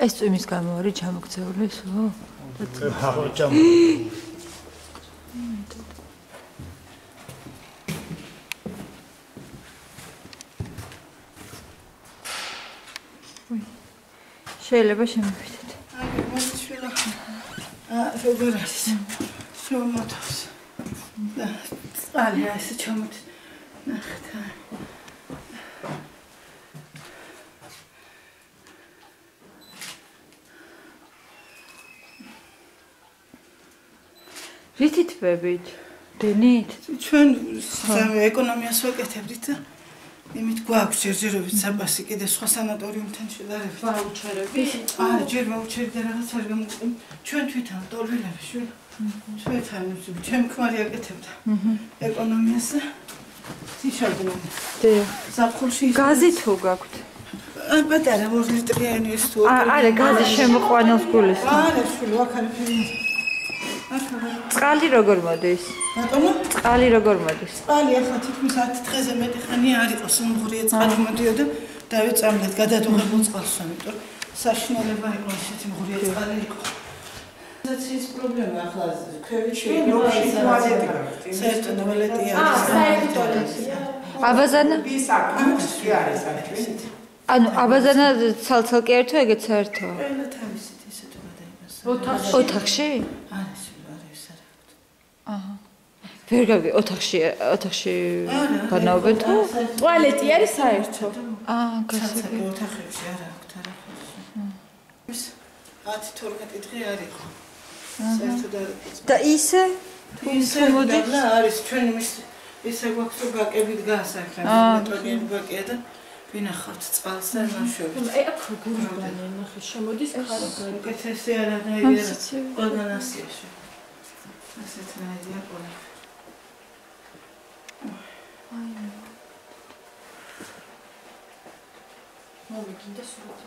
ეს წვიმის გამო არის ჩამოქცეული სულ? შეიძლება შემოვიდეთ. როგორ არის? შემოთავს. და წყალი ასე ჩამოთ. ნახეთ. რითი თვებით? დენით? ჩვენ ეკონომიას ვაკეთებდით და იმით გვაქვს ჯერჯერობით საპასი კიდე სხვა სანატორიუმთან შედარებით. ვაუჩერები? არა, ჯერ ვაუჩერი და რაღაც არ გამოგვიყვება. ჩვენ თვითონ ტოლვილები შვილ. ჩვენ ქმარი აკეთებდა. ეკონომიას და სიშაგროვი. ზაფხულში გაზი თუ გაქვთ? პატარა 2 ლიტრიანი ის თუ. არა, გაზი შემოყვანილს გულის. არა, შვილ, აქ არის ფერი. წყალი როგორ მოდის? ბატონო? წყალი როგორ მოდის? წყალი ახლა თითქმის 10 დღეზე მეტი ხანი არ იყო სუნღურია წყალი მოდიოდა დავეწამლეთ გადადუღებულ წყალს, ამიტომ საშინელება იყო ისეთი მღურია წყალი იყო. ეს პრობლემა ახლა ქვევიჩი საერთო ტუალეტი არის. საერთო. აბაზანა? ანუ აბაზანა ცალ-ცალკე ერთო ეგეც საერთო? ყველა თავისით ისე თუ გადაიმას. ოთახში? არა, ვერ გავიგე, ოთახში განაობენ თუ? ტუალეტი არის საერთო. გასაგები ოთახებში არა აქვთ არაფერი. ის 10-12 დღე არ იყო. საერთოდ არ იყო. და ისე? ისე მოდის? არის ჩვენ ისე გვაქვს რომ ბაკები დგას აქ, მეტონიანი ბაკია და ვინახავთ წყალს და ნაშვებით. აი აქ გურბანი ნახე შემოდის ხარაგარი. უკეთესი არანაირი ყველგან ასიაში. ასეთ რაიდია ყველა. მოვიგინდა სურათი.